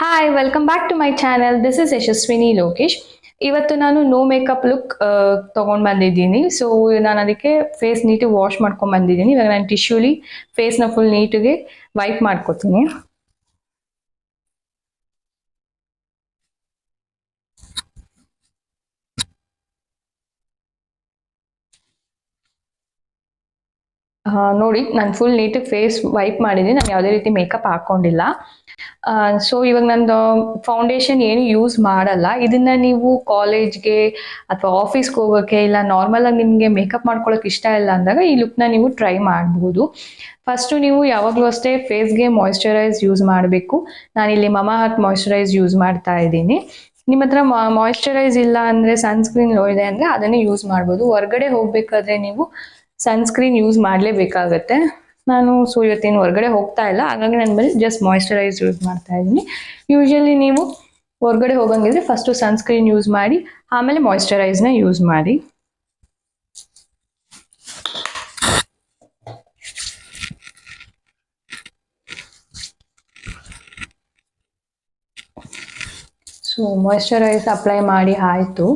Hi, welcome back to my channel. This is yashaswinilokesh. ಇವತ್ತು ನಾನು no makeup look ತಗೊಂಡು ಬಂದಿದ್ದೀನಿ. ಸೊ ನಾನು ಅದಕ್ಕೆ ಫೇಸ್ ನೀಟಾಗಿ ವಾಶ್ ಮಾಡ್ಕೊಂಡು ಬಂದಿದ್ದೀನಿ. ಇವಾಗ ನಾನು ಟಿಶ್ಯೂಲಿ ಫೇಸ್ನ ಫುಲ್ ನೀಟಾಗಿ ವೈಪ್ ಮಾಡ್ಕೊತೀನಿ. ನೋಡಿ ನಾನು ಫುಲ್ ನೀಟಾಗಿ ಫೇಸ್ ವೈಪ್ ಮಾಡಿದ್ದೀನಿ. ನಾನು ಯಾವುದೇ ರೀತಿ ಮೇಕಪ್ ಹಾಕೊಂಡಿಲ್ಲ. ಸೊ ಇವಾಗ ನಂದು ಫೌಂಡೇಶನ್ ಏನು ಯೂಸ್ ಮಾಡಲ್ಲ. ಇದನ್ನ ನೀವು ಕಾಲೇಜ್ಗೆ ಅಥವಾ ಆಫೀಸ್ಗೆ ಹೋಗೋಕ್ಕೆ ಇಲ್ಲ ನಾರ್ಮಲ್ ಆಗಿ ನಿಮಗೆ ಮೇಕಪ್ ಮಾಡ್ಕೊಳ್ಳೋಕೆ ಇಷ್ಟ ಇಲ್ಲ ಅಂದಾಗ ಈ ಲುಕ್ನ ನೀವು ಟ್ರೈ ಮಾಡ್ಬೋದು. ಫಸ್ಟು ನೀವು ಯಾವಾಗಲೂ ಅಷ್ಟೇ ಫೇಸ್ಗೆ ಮಾಯಿಶ್ಚರೈಸ್ ಯೂಸ್ ಮಾಡಬೇಕು. ನಾನಿಲ್ಲಿ ಮಮಾಅರ್ತ್ ಮಾಯಿಶ್ಚರೈಸ್ ಯೂಸ್ ಮಾಡ್ತಾ ಇದ್ದೀನಿ. ನಿಮ್ಮ ಹತ್ರ ಮಾಯಿಶ್ಚರೈಸ್ ಇಲ್ಲ ಅಂದರೆ ಸನ್ಸ್ಕ್ರೀನ್ ಲೋ ಇದೆ ಅಂದರೆ ಅದನ್ನೇ ಯೂಸ್ ಮಾಡ್ಬೋದು. ಹೊರಗಡೆ ಹೋಗಬೇಕಾದ್ರೆ ನೀವು ಸನ್ಸ್ಕ್ರೀನ್ ಯೂಸ್ ಮಾಡಲೇಬೇಕಾಗತ್ತೆ. ನಾನು ಇವತ್ತೇನು ಹೊರಗಡೆ ಹೋಗ್ತಾ ಇಲ್ಲ, ಹಾಗಾಗಿ ನನ್ನ ಮೇಲೆ ಜಸ್ಟ್ ಮಾಯಿಶ್ಚರೈಸ್ ಯೂಸ್ ಮಾಡ್ತಾ ಇದ್ದೀನಿ. ಯೂಶಲಿ ನೀವು ಹೊರಗಡೆ ಹೋಗಂಗಿದ್ರೆ ಫಸ್ಟು ಸನ್ಸ್ಕ್ರೀನ್ ಯೂಸ್ ಮಾಡಿ ಆಮೇಲೆ ಮಾಯಿಶ್ಚರೈಸ್ನ ಯೂಸ್ ಮಾಡಿ. ಸೊ ಮಾಯಿಶ್ಚರೈಸ್ ಅಪ್ಲೈ ಮಾಡಿ ಆಯಿತು.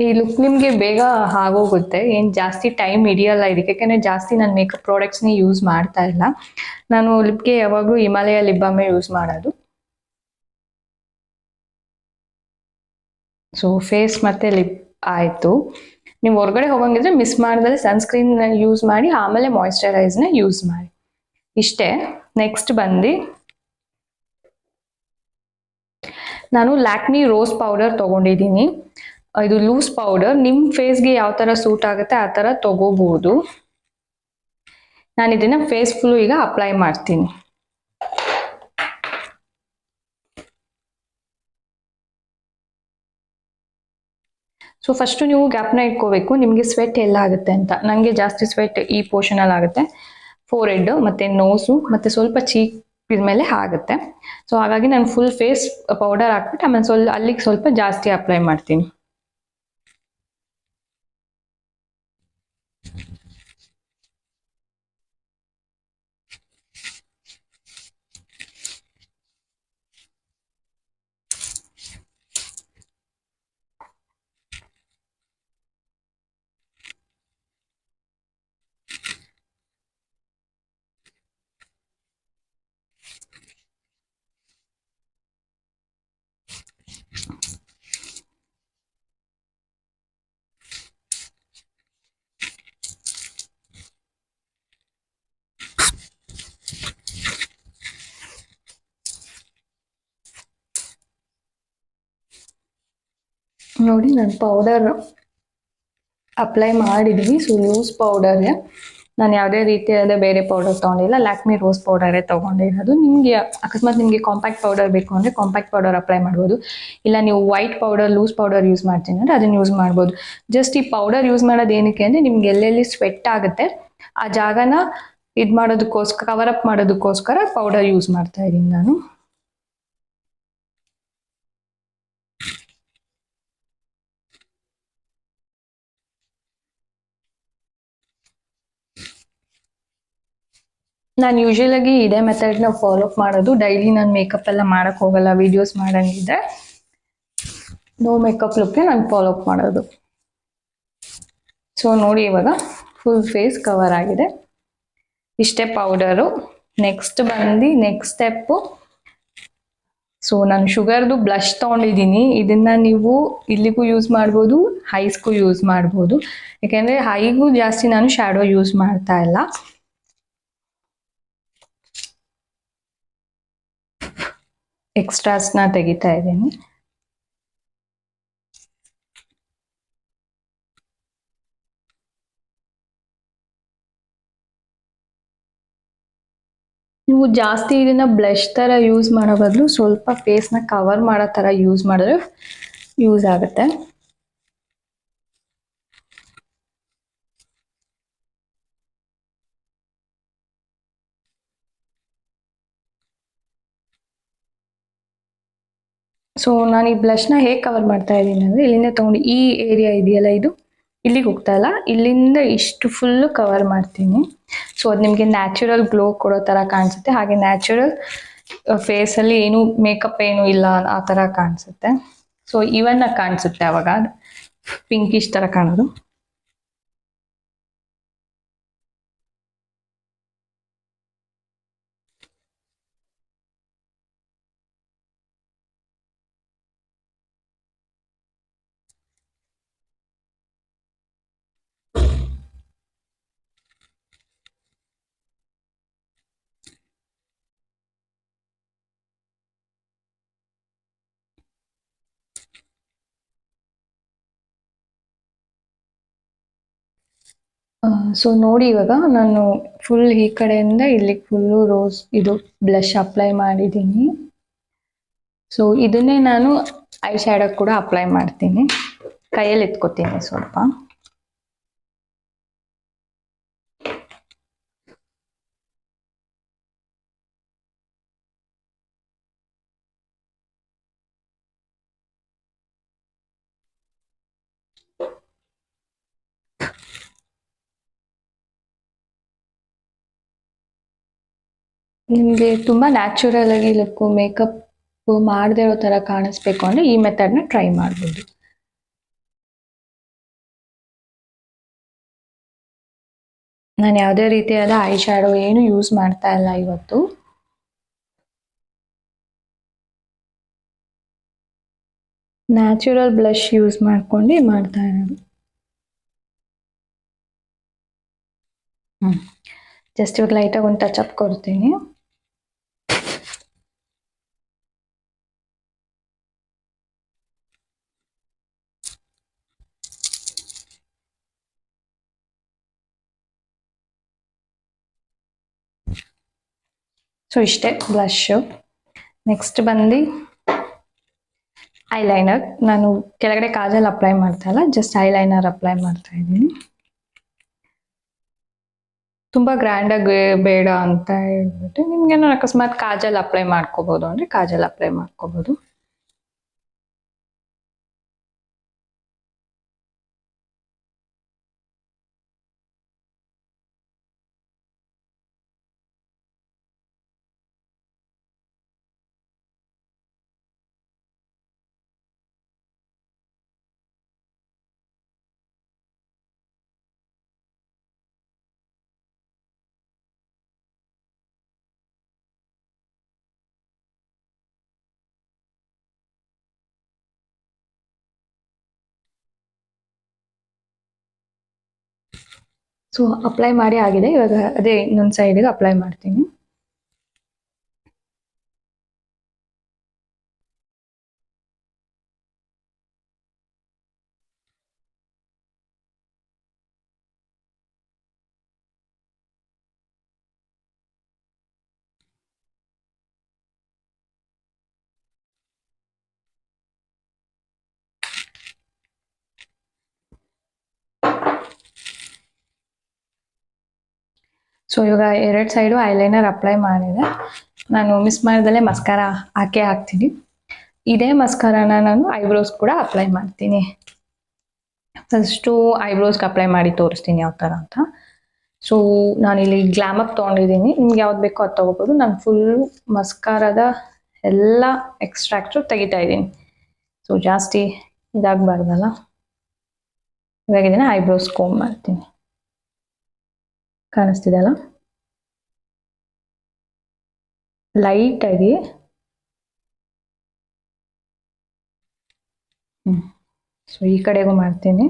ಈ ಲುಕ್ ನಿಮಗೆ ಬೇಗ ಆಗೋಗುತ್ತೆ, ಏನು ಜಾಸ್ತಿ ಟೈಮ್ ಹಿಡಿಯಲ್ಲ ಇದಕ್ಕೆ. ಯಾಕೆಂದರೆ ಜಾಸ್ತಿ ನಾನು ಮೇಕಪ್ ಪ್ರಾಡಕ್ಟ್ಸ್ನೇ ಯೂಸ್ ಮಾಡ್ತಾ ಇಲ್ಲ. ನಾನು ಲಿಪ್ಗೆ ಯಾವಾಗಲೂ ಹಿಮಾಲಯ ಲಿಪ್ ಬಾಮೇ ಯೂಸ್ ಮಾಡೋದು. ಸೊ ಫೇಸ್ ಮತ್ತು ಲಿಪ್ ಆಯಿತು. ನೀವು ಹೊರಗಡೆ ಹೋಗಂಗಿದ್ರೆ ಮಿಸ್ ಮಾಡಿದ್ರೆ ಸನ್ಸ್ಕ್ರೀನ್ ಯೂಸ್ ಮಾಡಿ ಆಮೇಲೆ ಮಾಯಿಶ್ಚರೈಸ್ನ ಯೂಸ್ ಮಾಡಿ. ಇಷ್ಟೇ. ನೆಕ್ಸ್ಟ್ ಬಂದು ನಾನು ಲ್ಯಾಕ್ಮಿ ರೋಸ್ ಪೌಡರ್ ತೊಗೊಂಡಿದ್ದೀನಿ. ಇದು ಲೂಸ್ ಪೌಡರ್. ನಿಮ್ಮ ಫೇಸ್ಗೆ ಯಾವ ಥರ ಸೂಟ್ ಆಗುತ್ತೆ ಆ ಥರ ತಗೋಬಹುದು. ನಾನು ಇದನ್ನ ಫೇಸ್ ಫುಲ್ಲು ಈಗ ಅಪ್ಲೈ ಮಾಡ್ತೀನಿ. ಸೊ ಫಸ್ಟು ನೀವು ಗ್ಯಾಪ್ನ ಇಟ್ಕೋಬೇಕು, ನಿಮಗೆ ಸ್ವೆಟ್ ಎಲ್ಲ ಆಗುತ್ತೆ ಅಂತ. ನನಗೆ ಜಾಸ್ತಿ ಸ್ವೆಟ್ ಈ ಪೋರ್ಷನಲ್ಲಿ ಆಗುತ್ತೆ, ಫೋರ್ ಹೆಡ್ ಮತ್ತು ನೋಸು ಮತ್ತು ಸ್ವಲ್ಪ ಚೀಕ್ ಮೇಲೆ ಆಗುತ್ತೆ. ಸೊ ಹಾಗಾಗಿ ನಾನು ಫುಲ್ ಫೇಸ್ ಪೌಡರ್ ಹಾಕ್ಬಿಟ್ಟು ಆಮೇಲೆ ಅಲ್ಲಿಗೆ ಸ್ವಲ್ಪ ಜಾಸ್ತಿ ಅಪ್ಲೈ ಮಾಡ್ತೀನಿ. ನೋಡಿ ನಾನು ಪೌಡರ್ ಅಪ್ಲೈ ಮಾಡಿದ್ದೀನಿ. ಸೊ ಲೂಸ್ ಪೌಡರೇ, ನಾನು ಯಾವುದೇ ರೀತಿಯಾದ ಬೇರೆ ಪೌಡರ್ ತೊಗೊಂಡಿಲ್ಲ, ಲ್ಯಾಕ್ಮಿ ರೋಸ್ ಪೌಡರೇ ತೊಗೊಂಡಿರೋದು. ನಿಮಗೆ ಅಕಸ್ಮಾತ್ ನಿಮಗೆ ಕಾಂಪ್ಯಾಕ್ಟ್ ಪೌಡರ್ ಬೇಕು ಅಂದರೆ ಕಾಂಪ್ಯಾಕ್ಟ್ ಪೌಡರ್ ಅಪ್ಲೈ ಮಾಡ್ಬೋದು. ಇಲ್ಲ ನೀವು white powder loose powder use ಮಾಡ್ತೀನಿ ಅಂದರೆ ಅದನ್ನು ಯೂಸ್ ಮಾಡ್ಬೋದು. ಜಸ್ಟ್ ಈ ಪೌಡರ್ ಯೂಸ್ ಮಾಡೋದು ಏನಕ್ಕೆ ಅಂದರೆ ನಿಮ್ಗೆ ಎಲ್ಲೆಲ್ಲಿ ಸ್ವೆಟ್ ಆಗುತ್ತೆ ಆ ಜಾಗನ ಇದು ಮಾಡೋದಕ್ಕೋಸ್ಕರ, ಕವರ್ ಅಪ್ ಮಾಡೋದಕ್ಕೋಸ್ಕರ ಪೌಡರ್ ಯೂಸ್ ಮಾಡ್ತಾ ಇದ್ದೀನಿ ನಾನು. ನಾನು ಯೂಶಲಾಗಿ ಇದೇ ಮೆಥಡ್ನ ಫಾಲೋ ಅಪ್ ಮಾಡೋದು. ಡೈಲಿ ನಾನು ಮೇಕಪ್ ಎಲ್ಲ ಮಾಡೋಕ್ಕೆ ಹೋಗಲ್ಲ, ವೀಡಿಯೋಸ್ ಮಾಡೋಂಗಿದ್ರೆ ನೋ ಮೇಕಪ್ ಲುಕ್ಗೆ ನಾನು ಫಾಲೋ ಅಪ್ ಮಾಡೋದು. ಸೊ ನೋಡಿ ಇವಾಗ ಫುಲ್ ಫೇಸ್ ಕವರ್ ಆಗಿದೆ. ಇಷ್ಟೇ ಪೌಡರು. ನೆಕ್ಸ್ಟ್ ಸ್ಟೆಪ್ಪು, ಸೊ ನಾನು ಶುಗರ್ದು ಬ್ಲಷ್ ತೊಗೊಂಡಿದ್ದೀನಿ. ಇದನ್ನು ನೀವು ಇಲ್ಲಿಗೂ ಯೂಸ್ ಮಾಡ್ಬೋದು, ಐಸ್ಗೂ ಯೂಸ್ ಮಾಡ್ಬೋದು. ಯಾಕೆಂದರೆ ಐಗೂ ಜಾಸ್ತಿ ನಾನು ಶ್ಯಾಡೋ ಯೂಸ್ ಮಾಡ್ತಾ ಇಲ್ಲ. ಎಕ್ಸ್ಟ್ರಾಸ್ನ ತೆಗಿತಾ ಇದ್ದೀನಿ. ನೀವು ಜಾಸ್ತಿ ಇದನ್ನ ಬ್ಲಷ್ ಥರ ಯೂಸ್ ಮಾಡೋ ಬದಲು ಸ್ವಲ್ಪ ಫೇಸ್ನ ಕವರ್ ಮಾಡೋ ಥರ ಯೂಸ್ ಮಾಡಿದ್ರೆ ಯೂಸ್ ಆಗುತ್ತೆ. ಸೊ ನಾನು ಈ ಬ್ಲಷ್ನ ಹೇಗೆ ಕವರ್ ಮಾಡ್ತಾ ಇದ್ದೀನಿ ಅಂದರೆ ಇಲ್ಲಿಂದ ತೊಗೊಂಡು ಈ ಏರಿಯಾ ಇದೆಯಲ್ಲ, ಇದು ಇಲ್ಲಿಗೆ ಹೋಗ್ತಾ ಇಲ್ಲ, ಇಲ್ಲಿಂದ ಇಷ್ಟು ಫುಲ್ಲು ಕವರ್ ಮಾಡ್ತೀನಿ. ಸೊ ಅದು ನಿಮಗೆ ನ್ಯಾಚುರಲ್ ಗ್ಲೋ ಕೊಡೋ ಥರ ಕಾಣಿಸುತ್ತೆ, ಹಾಗೆ ನ್ಯಾಚುರಲ್ ಫೇಸಲ್ಲಿ ಏನು ಮೇಕಪ್ ಏನು ಇಲ್ಲ ಆ ಥರ ಕಾಣಿಸುತ್ತೆ. ಸೊ ಇವನ್ನ ಕಾಣಿಸುತ್ತೆ ಅವಾಗ ಪಿಂಕಿಶ್ ಥರ ಕಾಣೋದು. ಸೊ ನೋಡಿ, ಇವಾಗ ನಾನು ಫುಲ್ ಈ ಕಡೆಯಿಂದ ಇಲ್ಲಿಗೆ ಫುಲ್ಲು ರೋಸ್ ಇದು ಬ್ಲಷ್ ಅಪ್ಲೈ ಮಾಡಿದ್ದೀನಿ. ಸೊ ಇದನ್ನೇ ನಾನು ಐ ಶ್ಯಾಡೋ ಕೂಡ ಅಪ್ಲೈ ಮಾಡ್ತೀನಿ. ಕೈಯಲ್ಲಿ ಎತ್ಕೋತೀನಿ ಸ್ವಲ್ಪ. ನಿಮಗೆ ತುಂಬ ನ್ಯಾಚುರಲ್ ಆಗಿ ಲುಕ್ಕು ಮೇಕಪ್ ಮಾಡದೇ ಇರೋ ಥರ ಕಾಣಿಸ್ಬೇಕು ಅಂದರೆ ಈ ಮೆಥಡ್ನ ಟ್ರೈ ಮಾಡ್ಬೋದು. ನಾನು ಯಾವುದೇ ರೀತಿಯಾದ ಐ ಶ್ಯಾಡೋ ಏನು ಯೂಸ್ ಮಾಡ್ತಾ ಇಲ್ಲ ಇವತ್ತು. ನ್ಯಾಚುರಲ್ ಬ್ಲಷ್ ಯೂಸ್ ಮಾಡ್ಕೊಂಡು ಮಾಡ್ತಾ ಇರೋದು. ಜಸ್ಟ್ ಇವಾಗ ಲೈಟಾಗಿ ಒಂದು ಟಚ್ ಅಪ್ ಕೊಡ್ತೀನಿ. ಸೊ ಇಷ್ಟೇ ಬ್ಲಷು. ನೆಕ್ಸ್ಟ್ ಬಂದು ಐಲೈನರ್. ನಾನು ಕೆಳಗಡೆ ಕಾಜಲ್ ಅಪ್ಲೈ ಮಾಡ್ತಾ ಇಲ್ಲ, ಜಸ್ಟ್ ಐಲೈನರ್ ಅಪ್ಲೈ ಮಾಡ್ತಾ ಇದ್ದೀನಿ. ತುಂಬ ಗ್ರ್ಯಾಂಡಾಗಿ ಬೇಡ ಅಂತ ಹೇಳ್ಬಿಟ್ಟು ನಿಮ್ಗೇನೋ ಅಕಸ್ಮಾತ್ ಕಾಜಲ್ ಅಪ್ಲೈ ಮಾಡ್ಕೋಬೋದು ಅಂದರೆ ಕಾಜಲ್ ಅಪ್ಲೈ ಮಾಡ್ಕೋಬೋದು. ಸೊ ಅಪ್ಲೈ ಮಾಡಿ ಆಗಿದೆ. ಇವಾಗ ಅದೇ ಇನ್ನೊಂದು ಸೈಡಿಗೆ ಅಪ್ಲೈ ಮಾಡ್ತೀನಿ. ಸೊ ಇವಾಗ ಎರಡು ಸೈಡು ಐಲೈನರ್ ಅಪ್ಲೈ ಮಾಡಿದೆ. ನಾನು ಮಿಸ್ ಮಾಡಿದಲ್ಲೇ ಮಸ್ಕಾರ ಹಾಕ್ತೀನಿ. ಇದೇ ಮಸ್ಕಾರಾನ ನಾನು ಐಬ್ರೋಸ್ ಕೂಡ ಅಪ್ಲೈ ಮಾಡ್ತೀನಿ. ಫಸ್ಟು ಐಬ್ರೋಸ್ಗೆ ಅಪ್ಲೈ ಮಾಡಿ ತೋರಿಸ್ತೀನಿ ಯಾವ ಥರ ಅಂತ. ಸೊ ನಾನಿಲ್ಲಿ ಗ್ಲಾಮಪ್ ತೊಗೊಂಡಿದ್ದೀನಿ, ನಿಮ್ಗೆ ಯಾವ್ದು ಬೇಕೋ ಅದು ತೊಗೋಬೋದು. ನಾನು ಫುಲ್ಲು ಮಸ್ಕಾರದ ಎಲ್ಲ ಎಕ್ಸ್ಟ್ರಾಕ್ಟು ತೆಗಿತಾ ಇದ್ದೀನಿ. ಸೊ ಜಾಸ್ತಿ ಇದಾಗಬಾರ್ದಲ್ಲ. ಇವಾಗ ಇದನ್ನು ಐಬ್ರೋಸ್ ಕೋಮ್ ಮಾಡ್ತೀನಿ. ಕಾಣಿಸ್ತಿದೆಯಲ್ಲ, ಲೈಟಾಗಿ. ಸೊ ಈ ಕಡೆಗೂ ಮಾಡ್ತೀನಿ.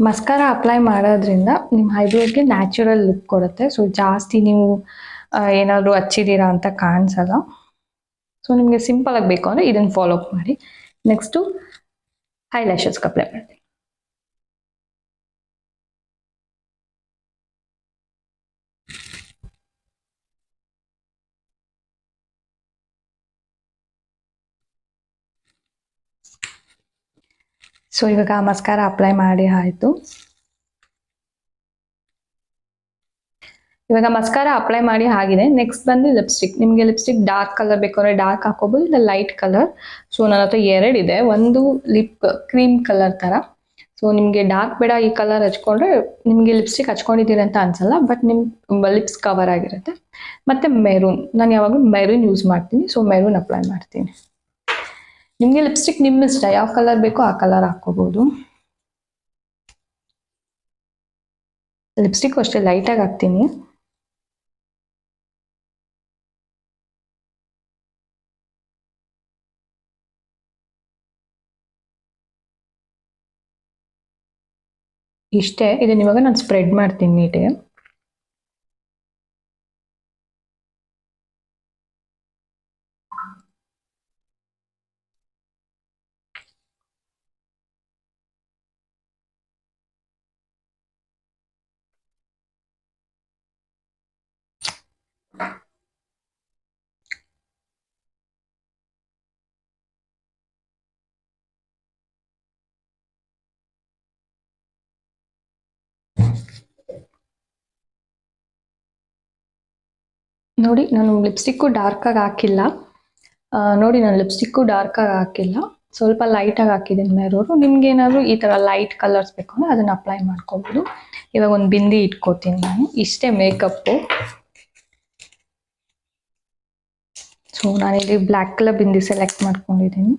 ಮಸ್ಕಾರ ಅಪ್ಲೈ ಮಾಡೋದ್ರಿಂದ ನಿಮ್ಮ ಐಬ್ರೋಸ್ಗೆ ನ್ಯಾಚುರಲ್ ಲುಕ್ ಕೊಡುತ್ತೆ. ಸೊ ಜಾಸ್ತಿ ನೀವು ಏನಾದರೂ ಹಚ್ಚಿದ್ದೀರಾ ಅಂತ ಕಾಣಿಸಲ್ಲ. ಸೊ ನಿಮಗೆ ಸಿಂಪಲ್ ಆಗಿ ಬೇಕು ಅಂದರೆ ಇದನ್ನು ಫಾಲೋ ಅಪ್ ಮಾಡಿ. ನೆಕ್ಸ್ಟು ಐ ಲ್ಯಾಶಸ್ಗೆ ಅಪ್ಲೈ ಮಾಡ್ತೀನಿ. ಸೊ ಇವಾಗ ಮಸ್ಕಾರ ಅಪ್ಲೈ ಮಾಡಿ ಆಯಿತು. ಇವಾಗ ಮಸ್ಕಾರ ಅಪ್ಲೈ ಮಾಡಿ ಆಗಿದೆ. ನೆಕ್ಸ್ಟ್ ಬಂದು ಲಿಪ್ಸ್ಟಿಕ್. ನಿಮಗೆ ಲಿಪ್ಸ್ಟಿಕ್ ಡಾರ್ಕ್ ಕಲರ್ ಬೇಕು ಅಂದರೆ ಡಾರ್ಕ್ ಹಾಕೋಬೋದು, ಇಲ್ಲ ಲೈಟ್ ಕಲರ್. ಸೊ ನನ್ನ ಹತ್ರ ಎರಡಿದೆ. ಒಂದು ಲಿಪ್ ಕ್ರೀಮ್ ಕಲರ್ ಥರ. ಸೊ ನಿಮಗೆ ಡಾರ್ಕ್ ಬೇಡ ಈ ಕಲರ್ ಹಚ್ಕೊಂಡ್ರೆ ನಿಮಗೆ ಲಿಪ್ಸ್ಟಿಕ್ ಹಚ್ಕೊಂಡಿದ್ದೀರಿ ಅಂತ ಅನ್ಸಲ್ಲ, ಬಟ್ ನಿಮ್ಮ ಲಿಪ್ಸ್ ಕವರ್ ಆಗಿರುತ್ತೆ. ಮತ್ತು ಮೆರೂನ್, ನಾನು ಯಾವಾಗಲೂ ಮೆರೂನ್ ಯೂಸ್ ಮಾಡ್ತೀನಿ. ಸೊ ಮೆರೂನ್ ಅಪ್ಲೈ ಮಾಡ್ತೀನಿ. ನಿಮಗೆ ಲಿಪ್ಸ್ಟಿಕ್ ನಿಮ್ಮ ಇಷ್ಟ, ಯಾವ ಕಲರ್ ಬೇಕೋ ಆ ಕಲರ್ ಹಾಕೋಬೋದು. ಲಿಪ್ಸ್ಟಿಕ್ ಅಷ್ಟೇ ಲೈಟಾಗಿ ಹಾಕ್ತೀನಿ. ಇಷ್ಟೇ. ಇದನ್ನ ಇವಾಗ ನಾನು ಸ್ಪ್ರೆಡ್ ಮಾಡ್ತೀನಿ ನೀಟಿಗೆ. ನೋಡಿ ನಾನು ಲಿಪ್ಸ್ಟಿಕ್ಕು ಡಾರ್ಕಾಗಿ ಹಾಕಿಲ್ಲ. ನೋಡಿ ನಾನು ಲಿಪ್ಸ್ಟಿಕ್ಕು ಡಾರ್ಕಾಗಿ ಹಾಕಿಲ್ಲ, ಸ್ವಲ್ಪ ಲೈಟಾಗಿ ಹಾಕಿದ್ದೀನಿ ಮೆರೂನು. ನಿಮ್ಗೆ ಏನಾದರೂ ಈ ಥರ ಲೈಟ್ ಕಲರ್ಸ್ ಬೇಕು ಅಂದರೆ ಅದನ್ನು ಅಪ್ಲೈ ಮಾಡ್ಕೊಬೋದು. ಇವಾಗ ಒಂದು ಬಿಂದಿ ಇಟ್ಕೋತೀನಿ ನಾನು. ಇಷ್ಟೇ ಮೇಕಪ್ಪು. ಸೊ ನಾನಿಲ್ಲಿ ಬ್ಲ್ಯಾಕ್ ಕಲರ್ ಬಿಂದಿ ಸೆಲೆಕ್ಟ್ ಮಾಡ್ಕೊಂಡಿದ್ದೀನಿ.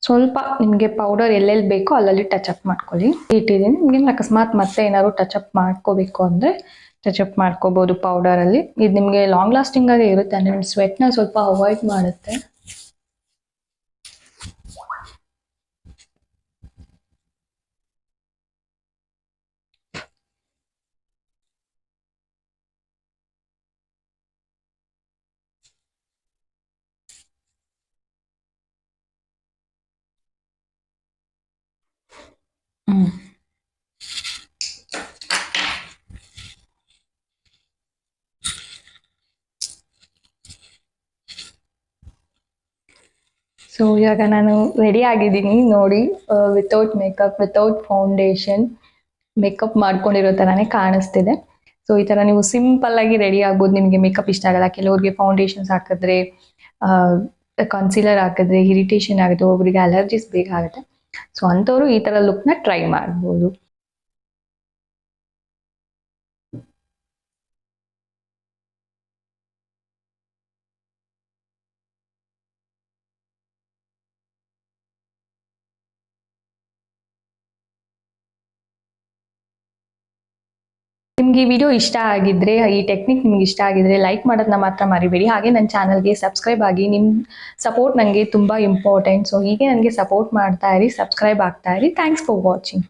ಸ್ವಲ್ಪ ನಿಮಗೆ ಪೌಡರ್ ಎಲ್ಲೆಲ್ಲಿ ಬೇಕೋ ಅಲ್ಲಲ್ಲಿ ಟಚ್ ಅಪ್ ಮಾಡ್ಕೊಳ್ಳಿ. ಇಟ್ಟಿದ್ದೀನಿ. ನಿಮಗೆ ಅಕಸ್ಮಾತ್ ಮತ್ತೆ ಏನಾದ್ರು ಟಚ್ ಅಪ್ ಮಾಡ್ಕೋಬೇಕು ಅಂದರೆ ಟಚ್ ಅಪ್ ಮಾಡ್ಕೋಬೋದು ಪೌಡರಲ್ಲಿ. ಇದು ನಿಮಗೆ ಲಾಂಗ್ ಲಾಸ್ಟಿಂಗ್ ಆಗಿ ಇರುತ್ತೆ, ಅಂದರೆ ನಿಮ್ಮ ಸ್ವೆಟ್ನ ಸ್ವಲ್ಪ ಅವಾಯ್ಡ್ ಮಾಡುತ್ತೆ. ಸೊ ಇವಾಗ ನಾನು ರೆಡಿ ಆಗಿದ್ದೀನಿ ನೋಡಿ. Without makeup, without foundation, makeup ಮಾಡ್ಕೊಂಡಿರೋ ಥರನೇ ಕಾಣಿಸ್ತಿದೆ. ಸೊ ಈ ಥರ ನೀವು ಸಿಂಪಲ್ ಆಗಿ ರೆಡಿ ಆಗ್ಬೋದು. ನಿಮಗೆ ಮೇಕಪ್ ಇಷ್ಟ ಆಗಲ್ಲ, ಕೆಲವ್ರಿಗೆ ಫೌಂಡೇಶನ್ಸ್ ಹಾಕಿದ್ರೆ, ಕನ್ಸೀಲರ್ ಹಾಕಿದ್ರೆ ಇರಿಟೇಷನ್ ಆಗುತ್ತೆ, ಒಬ್ಬರಿಗೆ ಅಲರ್ಜೀಸ್ ಬೇಕಾಗುತ್ತೆ. ಸೊ ಅಂಥವ್ರು ಈ ಥರ ಲುಕ್ನ ಟ್ರೈ ಮಾಡ್ಬೋದು. ನಿಮ್ಗೆ ಈ ವಿಡಿಯೋ ಇಷ್ಟ ಆಗಿದ್ರೆ, ಈ ಟೆಕ್ನಿಕ್ ನಿಮ್ಗೆ ಇಷ್ಟ ಆಗಿದ್ರೆ ಲೈಕ್ ಮಾಡೋದನ್ನ ಮಾತ್ರ ಮರಿಬೇಡಿ. ಹಾಗೆ ನನ್ನ ಚಾನಲ್ಗೆ ಸಬ್ಸ್ಕ್ರೈಬ್ ಆಗಿ. ನಿಮ್ಮ ಸಪೋರ್ಟ್ ನನಗೆ ತುಂಬ ಇಂಪಾರ್ಟೆಂಟ್. ಸೊ ಹೀಗೆ ನನಗೆ ಸಪೋರ್ಟ್ ಮಾಡ್ತಾ ಇರಿ, ಸಬ್ಸ್ಕ್ರೈಬ್ ಆಗ್ತಾ ಇರಿ. Thanks for watching.